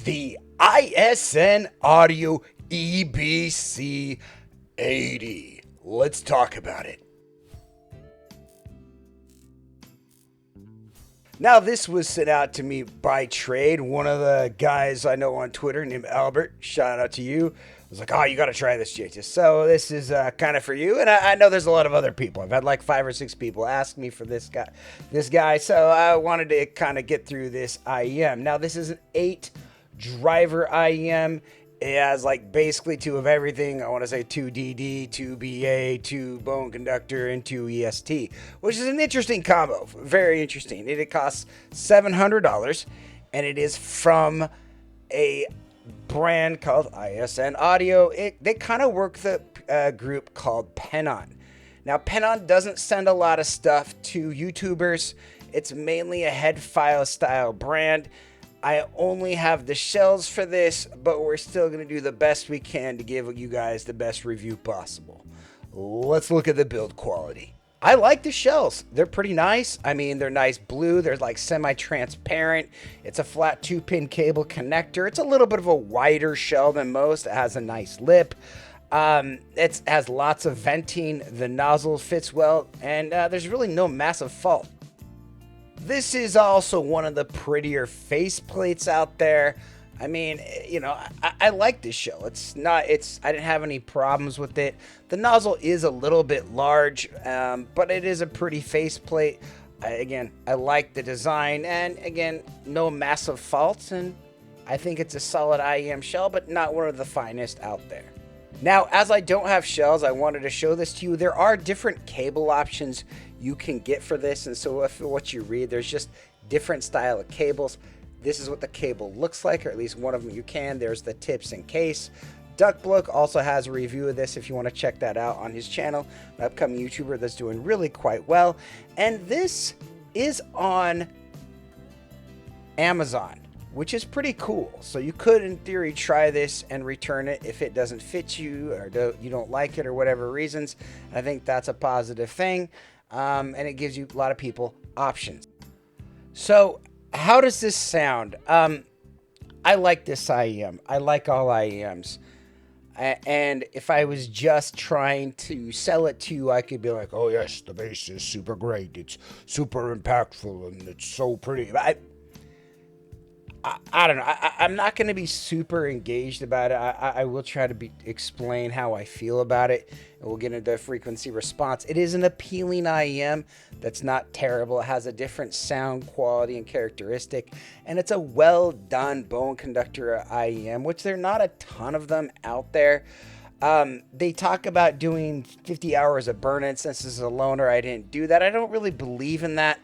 the ISN Audio EBC80. Let's talk about it. Now, this was sent out to me by trade. One of the guys I know on Twitter named Albert, shout out to you, was like, oh, you got to try this, JT. So this is kind of for you. And I know there's a lot of other people. I've had like 5 or 6 people ask me for this guy. So I wanted to kind of get through this IEM. Now, this is an 8-driver IEM. It has like basically 2 of everything. I want to say 2 DD, 2 BA, 2 bone conductor, and 2 EST, which is an interesting combo. Very interesting. It costs $700, and it is from a brand called ISN Audio. They kind of work the group called Penon. Now, Penon doesn't send a lot of stuff to YouTubers. It's mainly a Headfi style brand. I only have the shells for this, but we're still going to do the best we can to give you guys the best review possible. Let's look at the build quality. I like the shells. They're pretty nice. I mean, they're nice blue. They're like semi-transparent. It's a flat 2-pin cable connector. It's a little bit of a wider shell than most. It has a nice lip. It has lots of venting. The nozzle fits well, and there's really no massive fault. This is also one of the prettier faceplates out there. I mean, you know, I like this shell. I didn't have any problems with it. The nozzle is a little bit large, but it is a pretty faceplate. Again, I like the design, and again, no massive faults, and I think it's a solid IEM shell, but not one of the finest out there. Now, as I don't have shells, I wanted to show this to you. There are different cable options you can get for this, and so if what you read, there's just different style of cables. This is what the cable looks like, or at least one of them you can. There's the tips and case. Duckbloke also has a review of this if you want to check that out on his channel, an upcoming YouTuber that's doing really quite well. And this is on Amazon, which is pretty cool. So you could, in theory, try this and return it if it doesn't fit you or you don't like it or whatever reasons. I think that's a positive thing, and it gives you a lot of people options. So how does this sound? I like this IEM. I like all IEMs. And if I was just trying to sell it to you, I could be like, oh yes, the bass is super great. It's super impactful and it's so pretty. I don't know. I'm not going to be super engaged about it. I will try to explain how I feel about it, and we'll get into frequency response. It is an appealing IEM that's not terrible. It has a different sound quality and characteristic, and it's a well-done bone conductor IEM, which there are not a ton of them out there. They talk about doing 50 hours of burn-in. Since this is a loaner, I didn't do that. I don't really believe in that.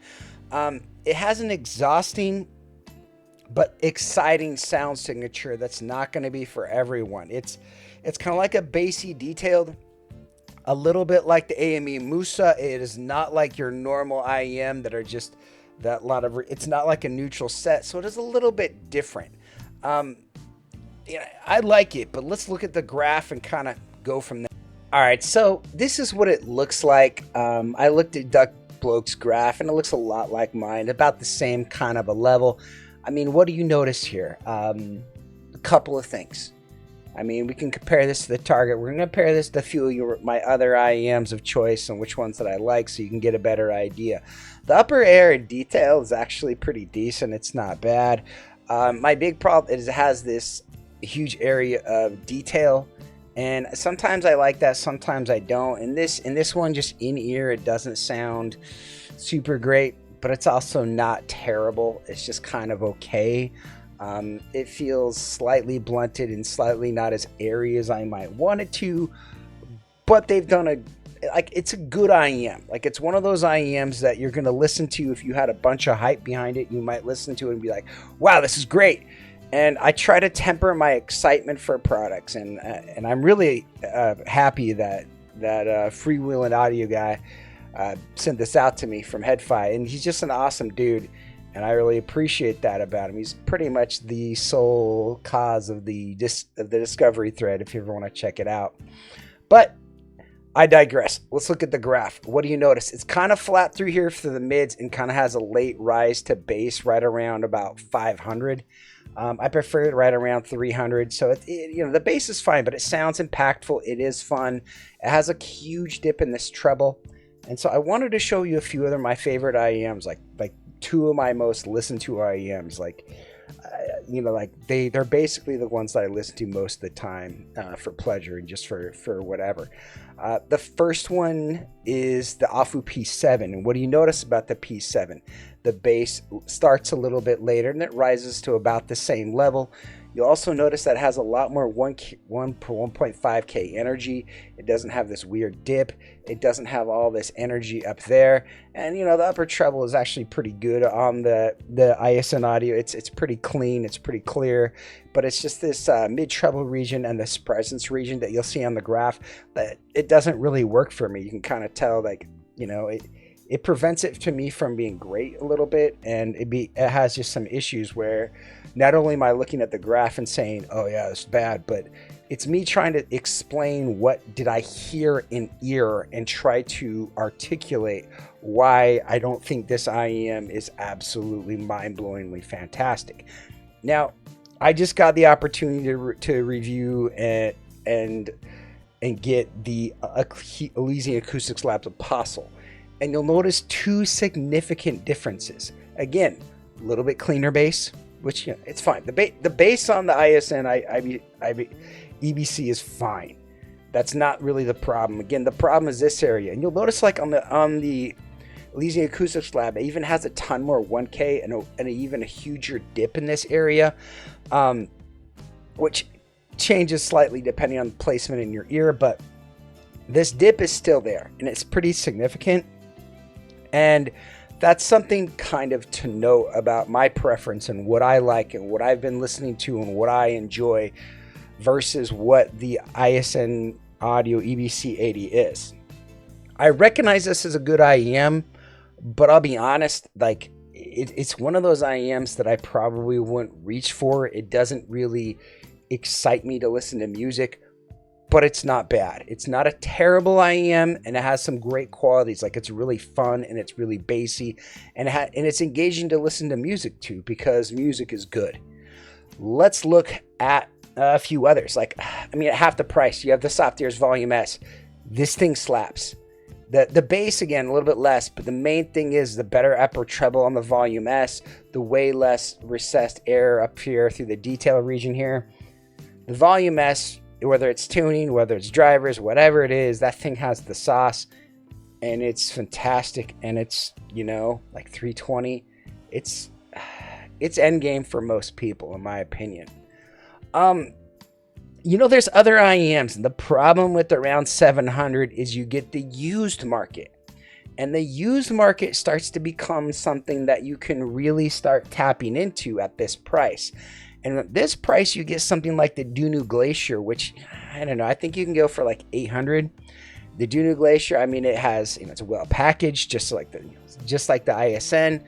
It has an exhausting but exciting sound signature that's not going to be for everyone. It's kind of like a bassy detailed, a little bit like the AME Musa. It is not like your normal IEM that are just that lot of. It's not like a neutral set, so it is a little bit different. I like it, but let's look at the graph and kind of go from there. All right, so this is what it looks like. I looked at Duckbloke's graph, and it looks a lot like mine, about the same kind of a level. I mean, what do you notice here? A couple of things. I mean, we can compare this to the Target. We're going to compare this to a few of my other IEMs of choice and which ones that I like so you can get a better idea. The upper air and detail is actually pretty decent. It's not bad. My big problem is it has this huge area of detail, and sometimes I like that, sometimes I don't. In this one, just in ear, it doesn't sound super great, but it's also not terrible. It's just kind of okay. It feels slightly blunted and slightly not as airy as I might want it to, but they've done it's a good IEM. Like, it's one of those IEMs that you're going to listen to. If you had a bunch of hype behind it, you might listen to it and be like, wow, this is great. And I try to temper my excitement for products, and I'm really happy that freewheeling audio guy sent this out to me from Headfi, and he's just an awesome dude, and I really appreciate that about him. He's pretty much the sole cause of the discovery thread if you ever want to check it out. But I digress. Let's look at the graph. What do you notice? It's kind of flat through here for the mids and kind of has a late rise to bass right around about 500. I prefer it right around 300. So the bass is fine, but it sounds impactful. It is fun. It has a huge dip in this treble, and so I wanted to show you a few of my favorite IEMs, like two of my most listened to IEMs, they're basically the ones that I listen to most of the time for pleasure and just for whatever. The first one is the AFU P7, and what do you notice about the P7? The bass starts a little bit later and it rises to about the same level. You'll also notice that it has a lot more 1.5K energy. It doesn't have this weird dip. It doesn't have all this energy up there. And the upper treble is actually pretty good on the ISN audio. It's pretty clean. It's pretty clear. But it's just this mid treble region and this presence region that you'll see on the graph that it doesn't really work for me. You can kind of tell, it prevents it to me from being great a little bit, and it has just some issues where not only am I looking at the graph and saying, oh yeah, it's bad, but it's me trying to explain what did I hear in ear and try to articulate why I don't think this IEM is absolutely mind-blowingly fantastic. Now, I just got the opportunity to review and get the Elysian Acoustics Labs Apostle. And you'll notice two significant differences. Again, a little bit cleaner bass, which it's fine. The bass on the ISN EBC is fine. That's not really the problem. Again, the problem is this area. And you'll notice on the Elysian Acoustics Lab, it even has a ton more 1K and even a huger dip in this area, which changes slightly depending on placement in your ear, but this dip is still there and it's pretty significant. And that's something kind of to note about my preference and what I like and what I've been listening to and what I enjoy versus what the ISN Audio EBC80 is. I recognize this as a good IEM, but I'll be honest, it's one of those IEMs that I probably wouldn't reach for. It doesn't really excite me to listen to music, but it's not bad. It's not a terrible IEM, and it has some great qualities. It's really fun and it's really bassy, and it's engaging to listen to music to because music is good. Let's look at a few others. At half the price, you have the Softears Volume S. This thing slaps. The bass, again, a little bit less, but the main thing is the better upper treble on the Volume S, the way less recessed air up here through the detail region here. The Volume S, whether it's tuning, whether it's drivers, whatever it is, that thing has the sauce, and it's fantastic, and it's, 320. It's end game for most people, in my opinion. There's other IEMs, and the problem with around 700 is you get the used market, and the used market starts to become something that you can really start tapping into at this price. And at this price, you get something like the Dunu Glacier, which, I don't know, I think you can go for 800. The Dunu Glacier, it has, it's well packaged, just like the ISN.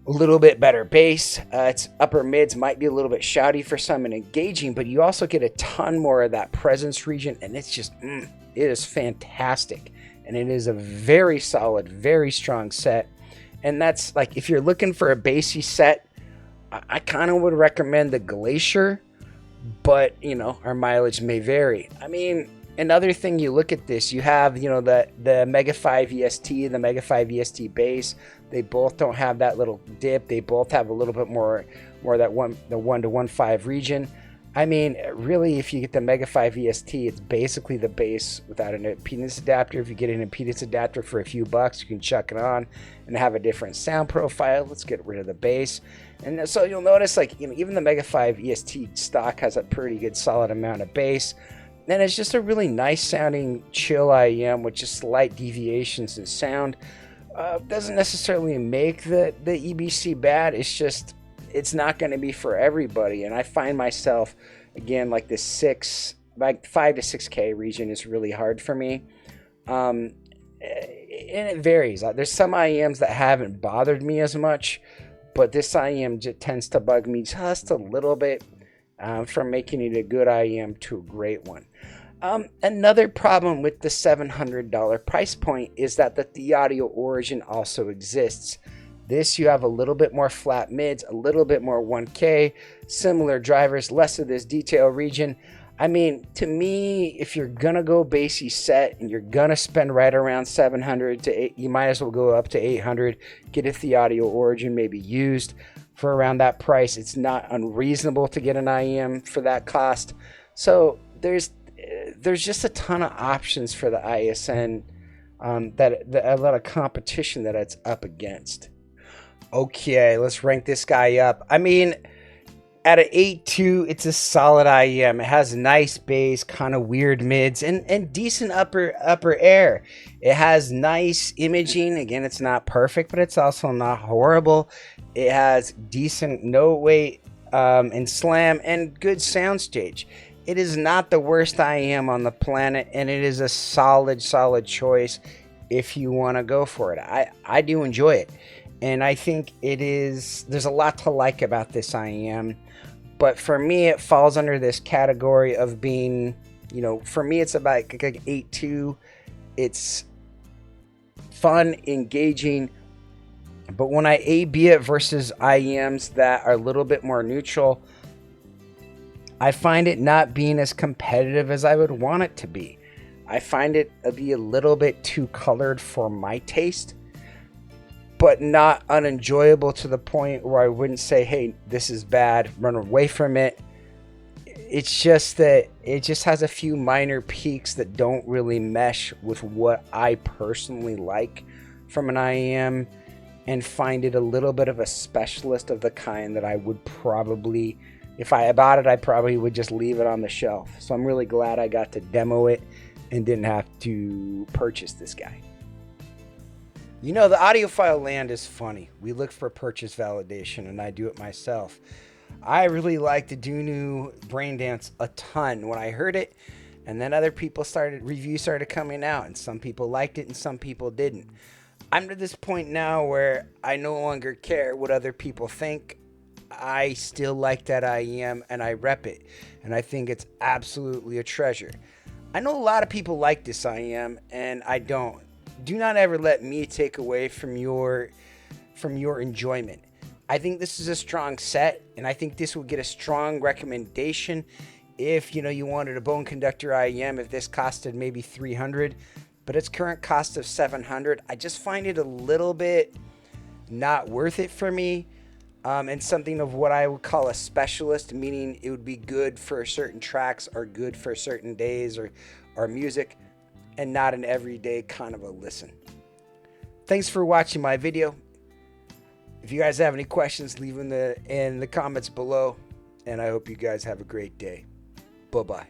A little bit better bass. Its upper mids might be a little bit shouty for some and engaging, but you also get a ton more of that presence region, and it's just, it is fantastic. And it is a very solid, very strong set. And that's if you're looking for a bassy set, I kind of would recommend the Glacier, but our mileage may vary. Another thing, you look at this, you have the Mega 5 EST and the Mega 5 EST bass. They both don't have that little dip. They both have a little bit more of that the 1 to 1.5 region. Really, if you get the Mega 5 EST, it's basically the bass without an impedance adapter. If you get an impedance adapter for a few bucks, you can chuck it on and have a different sound profile. Let's get rid of the bass. And so you'll notice, even the Mega 5 EST stock has a pretty good solid amount of bass. And it's just a really nice sounding chill IEM with just slight deviations in sound. Doesn't necessarily make the EBC bad. It's just, it's not going to be for everybody. And I find myself, again, this 5 to 6K region is really hard for me. And it varies. There's some IEMs that haven't bothered me as much, but this IEM tends to bug me just a little bit from making it a good IEM to a great one. Another problem with the $700 price point is that the audio origin also exists. This, you have a little bit more flat mids, a little bit more 1K, similar drivers, less of this detail region. I mean, to me, if you're gonna go bassy set and you're gonna spend right around 700 to 8, you might as well go up to 800. Get a The Audio Origin, maybe used, for around that price. It's not unreasonable to get an IEM for that cost. So there's just a ton of options for the ISN, that a lot of competition that it's up against. Okay, let's rank this guy up. I mean, at an 8.2, it's a solid IEM. It has nice bass, kind of weird mids, and decent upper air. It has nice imaging. Again, it's not perfect, but it's also not horrible. It has decent note weight and slam and good soundstage. It is not the worst IEM on the planet, and it is a solid choice if you want to go for it. I do enjoy it. And I think there's a lot to like about this IEM, but for me, it falls under this category of being, for me, it's about like 8.2. It's fun, engaging, but when I A/B it versus IEMs that are a little bit more neutral, I find it not being as competitive as I would want it to be. I find it to be a little bit too colored for my taste, but not unenjoyable to the point where I wouldn't say, hey, this is bad, run away from it. It's just that it just has a few minor peaks that don't really mesh with what I personally like from an IEM, and find it a little bit of a specialist of the kind that I would probably, if I bought it, I probably would just leave it on the shelf. So I'm really glad I got to demo it and didn't have to purchase this guy. The audiophile land is funny. We look for purchase validation, and I do it myself. I really like the Dunu Braindance a ton when I heard it, and then other people reviews started coming out, and some people liked it and some people didn't. I'm to this point now where I no longer care what other people think. I still like that IEM, and I rep it, and I think it's absolutely a treasure. I know a lot of people like this IEM, and I don't. Do not ever let me take away from your enjoyment. I think this is a strong set, and I think this will get a strong recommendation if you wanted a bone conductor IEM. If this costed maybe $300, but its current cost of $700, I just find it a little bit not worth it for me. And something of what I would call a specialist, meaning it would be good for certain tracks or good for certain days or music, and not an everyday kind of a listen. Thanks for watching my video. If you guys have any questions, leave them in the comments below, and I hope you guys have a great day. Bye-bye.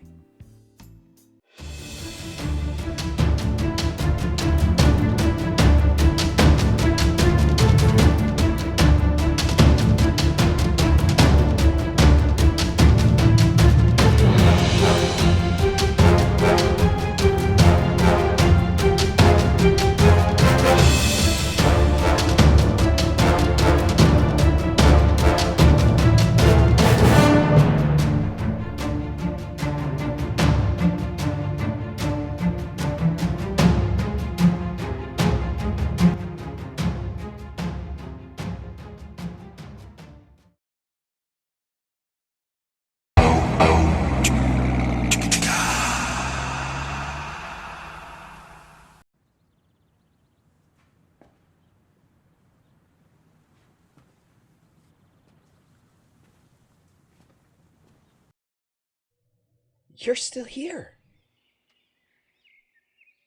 You're still here.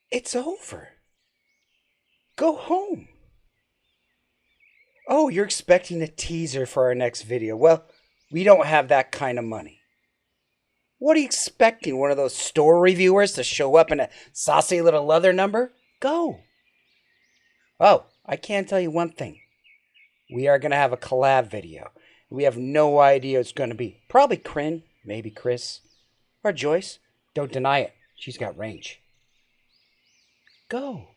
It's over. Go home. Oh, you're expecting a teaser for our next video. Well, we don't have that kind of money. What are you expecting? One of those store reviewers to show up in a saucy little leather number? Go. Oh, I can tell you one thing. We are going to have a collab video. We have no idea what it's going to be. Probably Kryn, maybe Chris. Or Joyce. Don't deny it. She's got range. Go.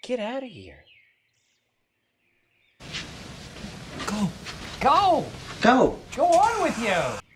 Get out of here. Go. Go! Go. Go on with you!